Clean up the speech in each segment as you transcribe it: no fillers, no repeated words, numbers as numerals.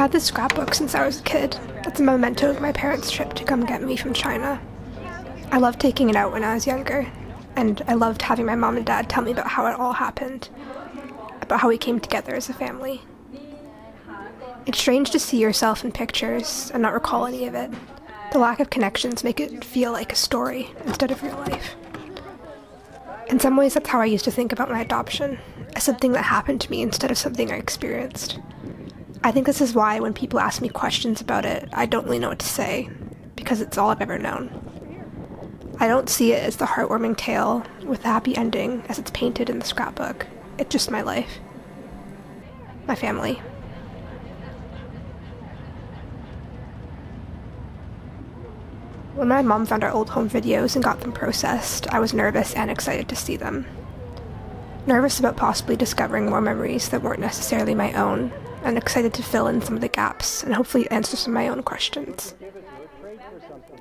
had this scrapbook since I was a kid. It's a memento of my parents' trip to come get me from China. I loved taking it out when I was younger, and I loved having my mom and dad tell me about how it all happened, about how we came together as a family. It's strange to see yourself in pictures and not recall any of it. The lack of connections make it feel like a story instead of real life. In some ways, that's how I used to think about my adoption, as something that happened to me instead of something I experienced. I think this is why when people ask me questions about it, I don't really know what to say, because it's all I've ever known. I don't see it as the heartwarming tale with a happy ending as it's painted in the scrapbook. It's just my life. My family. When my mom found our old home videos and got them processed, I was nervous and excited to see them. Nervous about possibly discovering more memories that weren't necessarily my own, and excited to fill in some of the gaps and hopefully answer some of my own questions.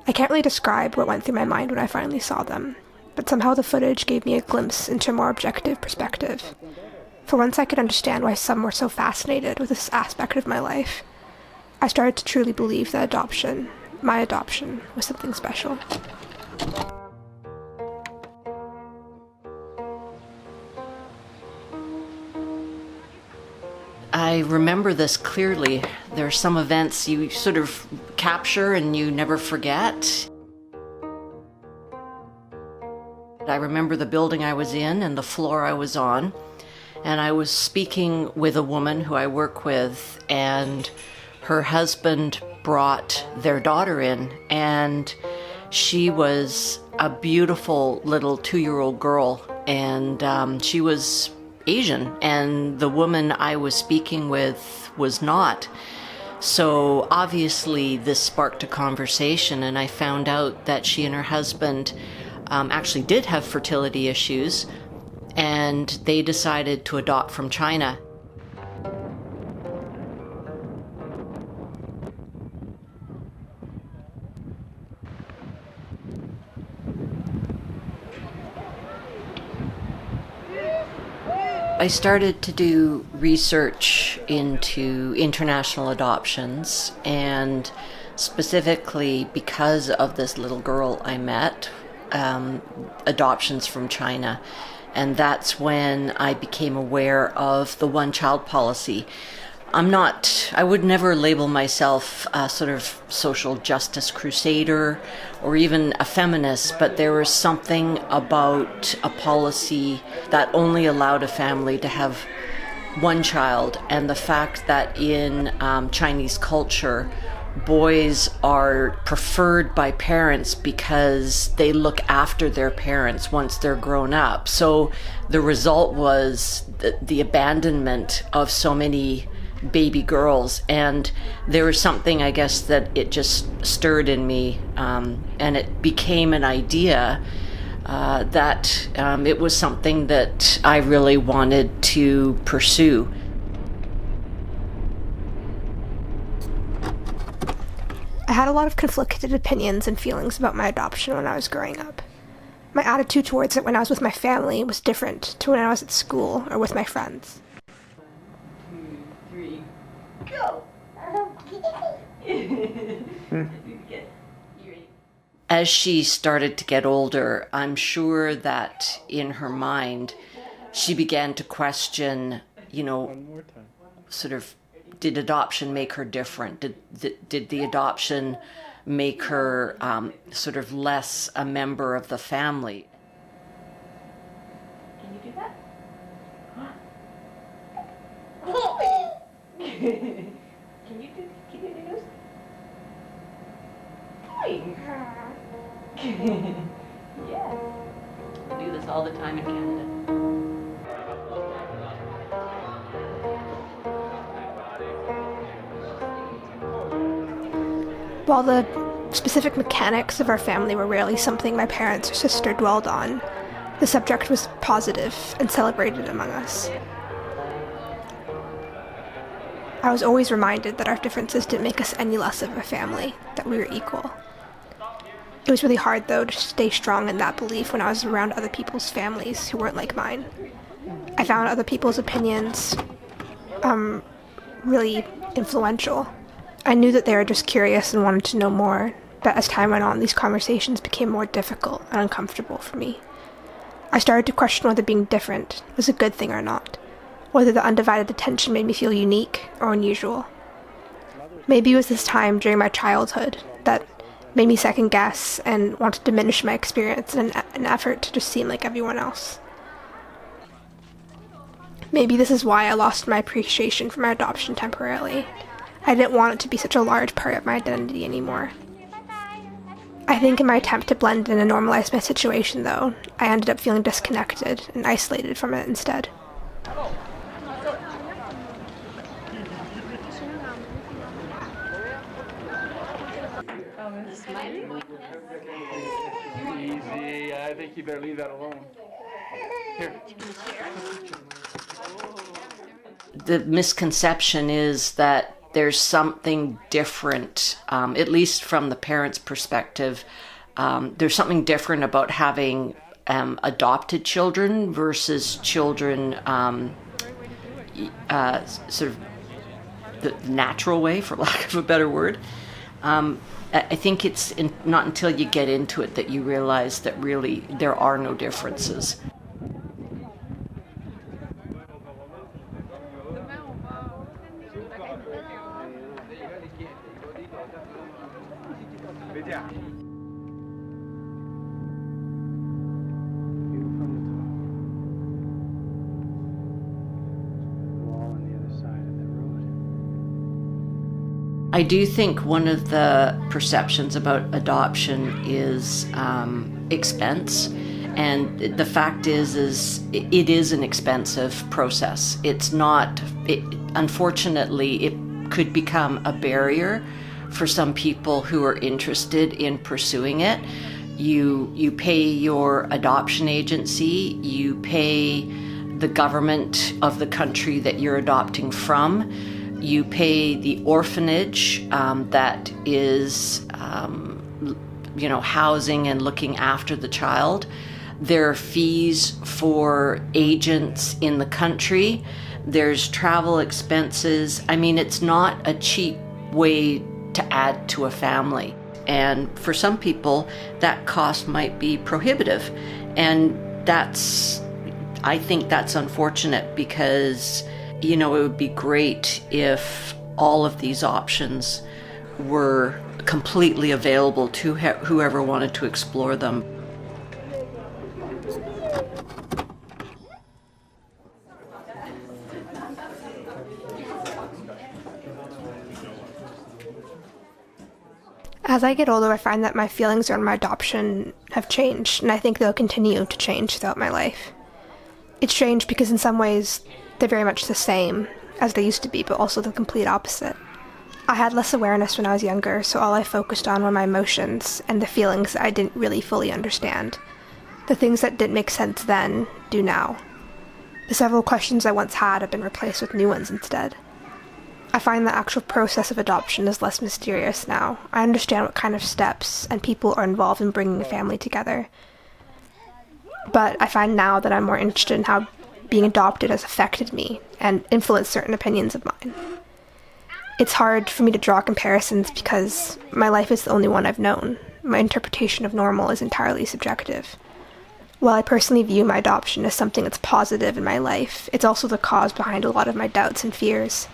I can't really describe what went through my mind when I finally saw them, but somehow the footage gave me a glimpse into a more objective perspective. For once I could understand why some were so fascinated with this aspect of my life. I started to truly believe that my adoption, was something special. I remember this clearly. There are some events you sort of capture and you never forget. I remember the building I was in and the floor I was on, and I was speaking with a woman who I work with, and her husband brought their daughter in, and she was a beautiful little 2-year-old girl, and she was Asian, and the woman I was speaking with was not. So obviously this sparked a conversation, and I found out that she and her husband actually did have fertility issues, and they decided to adopt from China. I started to do research into international adoptions, and specifically because of this little girl I met, adoptions from China. And that's when I became aware of the one-child policy. I would never label myself a sort of social justice crusader or even a feminist, but there was something about a policy that only allowed a family to have one child, and the fact that in Chinese culture, boys are preferred by parents because they look after their parents once they're grown up. So the result was the abandonment of so many baby girls, and there was something, I guess, that it just stirred in me, and it became an idea that it was something that I really wanted to pursue. I had a lot of conflicted opinions and feelings about my adoption when I was growing up. My attitude towards it when I was with my family was different to when I was at school or with my friends. Go! As she started to get older, I'm sure that in her mind, she began to question, sort of, did adoption make her different? Did the adoption make her sort of less a member of the family? Can you do that? Can you do this? Yes. We do this all the time in Canada. While the specific mechanics of our family were rarely something my parents or sister dwelled on, the subject was positive and celebrated among us. I was always reminded that our differences didn't make us any less of a family, that we were equal. It was really hard, though, to stay strong in that belief when I was around other people's families who weren't like mine. I found other people's opinions really influential. I knew that they were just curious and wanted to know more, but as time went on, these conversations became more difficult and uncomfortable for me. I started to question whether being different was a good thing or not, whether the undivided attention made me feel unique or unusual. Maybe it was this time during my childhood that made me second guess and want to diminish my experience in an effort to just seem like everyone else. Maybe this is why I lost my appreciation for my adoption temporarily. I didn't want it to be such a large part of my identity anymore. I think in my attempt to blend in and normalize my situation, though, I ended up feeling disconnected and isolated from it instead. Easy. I think you better leave that alone. Here. The misconception is that there's something different, at least from the parent's perspective. There's something different about having adopted children versus children sort of the natural way, for lack of a better word. I think it's not until you get into it that you realize that really there are no differences. I do think one of the perceptions about adoption is expense, and the fact is it is an expensive process. It's not. Unfortunately, it could become a barrier for some people who are interested in pursuing it. You pay your adoption agency, you pay the government of the country that you're adopting from. You pay the orphanage that is, housing and looking after the child. There are fees for agents in the country. There's travel expenses. I mean, it's not a cheap way to add to a family. And for some people, that cost might be prohibitive. And I think that's unfortunate because it would be great if all of these options were completely available to whoever wanted to explore them. As I get older, I find that my feelings around my adoption have changed, and I think they'll continue to change throughout my life. It's strange because in some ways, they're very much the same as they used to be, but also the complete opposite. I had less awareness when I was younger, so all I focused on were my emotions and the feelings that I didn't really fully understand. The things that didn't make sense then do now. The several questions I once had have been replaced with new ones instead. I find the actual process of adoption is less mysterious now. I understand what kind of steps and people are involved in bringing a family together. But I find now that I'm more interested in how being adopted has affected me and influenced certain opinions of mine. It's hard for me to draw comparisons because my life is the only one I've known. My interpretation of normal is entirely subjective. While I personally view my adoption as something that's positive in my life, it's also the cause behind a lot of my doubts and fears.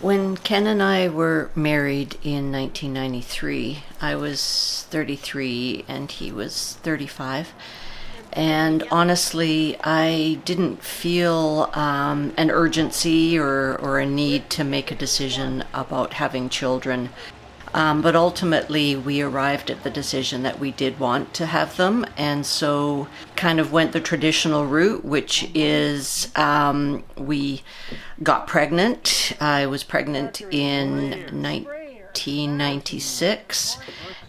When Ken and I were married in 1993, I was 33 and he was 35. And honestly, I didn't feel an urgency or a need to make a decision about having children. But ultimately, we arrived at the decision that we did want to have them, and so kind of went the traditional route, which is we got pregnant. I was pregnant in 1996,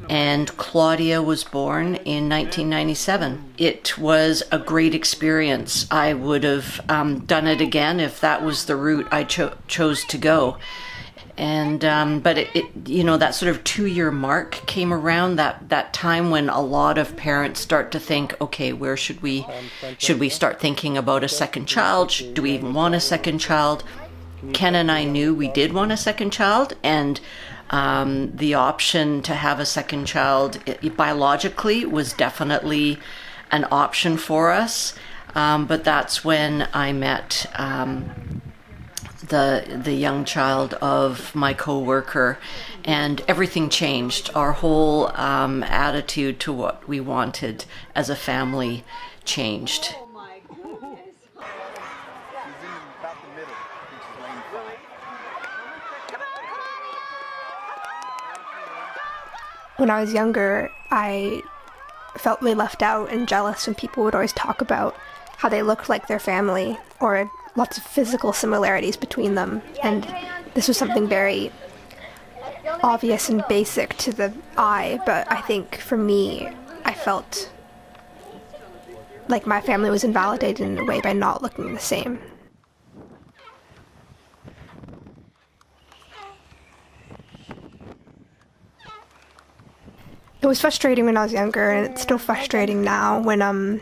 and Claudia was born in 1997. It was a great experience. I would have done it again if that was the route I chose to go. And but that sort of 2-year mark came around, that time when a lot of parents start to think, okay, where should we start thinking about a second child? Do we even want a second child? Ken and I knew we did want a second child, and the option to have a second child biologically was definitely an option for us. But that's when I met the young child of my co-worker, and everything changed. Our whole attitude to what we wanted as a family changed. When I was younger, I felt really left out and jealous when people would always talk about how they looked like their family, or lots of physical similarities between them. And this was something very obvious and basic to the eye, but I think for me, I felt like my family was invalidated in a way by not looking the same. It was frustrating when I was younger, and it's still frustrating now when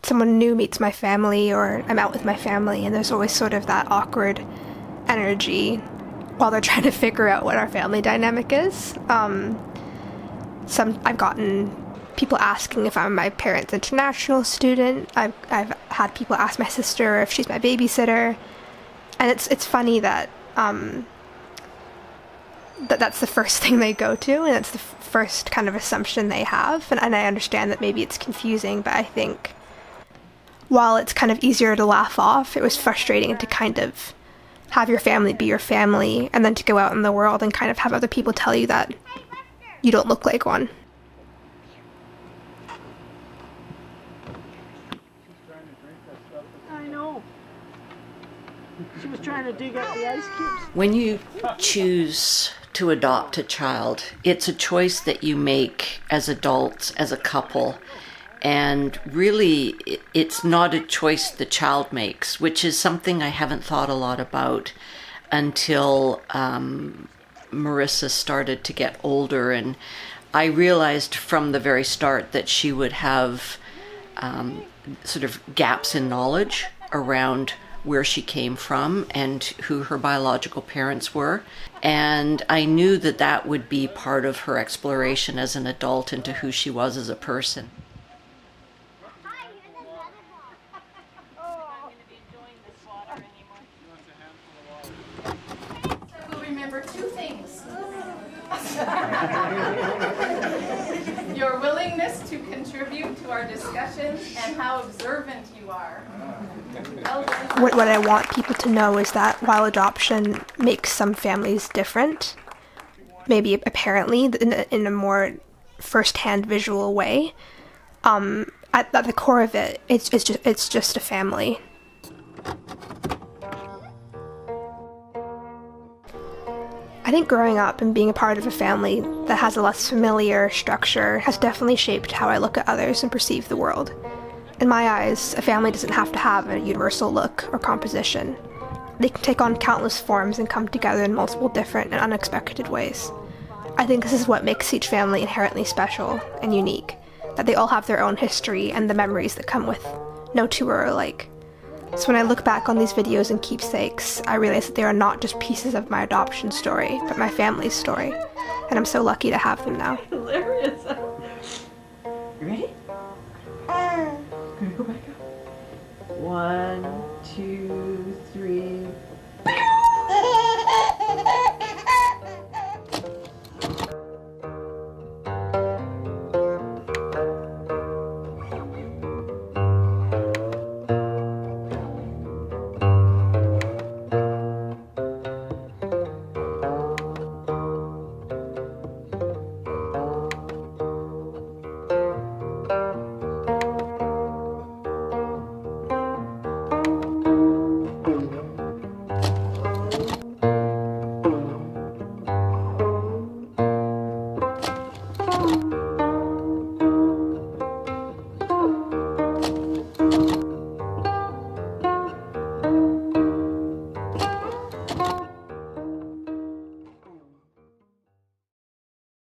someone new meets my family, or I'm out with my family, and there's always sort of that awkward energy while they're trying to figure out what our family dynamic is. I've gotten people asking if I'm my parents' international student. I've had people ask my sister if she's my babysitter, and it's funny that that's the first thing they go to, and it's the first kind of assumption they have, and I understand that maybe it's confusing, but I think while it's kind of easier to laugh off, it was frustrating to kind of have your family be your family, and then to go out in the world and kind of have other people tell you that you don't look like one. I know. She was trying to dig out the ice cubes. When you choose to adopt a child, it's a choice that you make as adults, as a couple, and really it's not a choice the child makes, which is something I haven't thought a lot about until Marissa started to get older, and I realized from the very start that she would have sort of gaps in knowledge around where she came from and who her biological parents were. And I knew that that would be part of her exploration as an adult into who she was as a person. We'll remember 2 things. Your willingness to contribute to our discussions and how observant you are. What I want people to know is that while adoption makes some families different, maybe apparently in a more first-hand visual way, at the core of it, it's just a family. I think growing up and being a part of a family that has a less familiar structure has definitely shaped how I look at others and perceive the world. In my eyes, a family doesn't have to have a universal look or composition. They can take on countless forms and come together in multiple different and unexpected ways. I think this is what makes each family inherently special and unique, that they all have their own history and the memories that come with. No two are alike. So when I look back on these videos and keepsakes, I realize that they are not just pieces of my adoption story, but my family's story. And I'm so lucky to have them now. Hilarious. You ready? Gonna go back up. 1, 2, 3.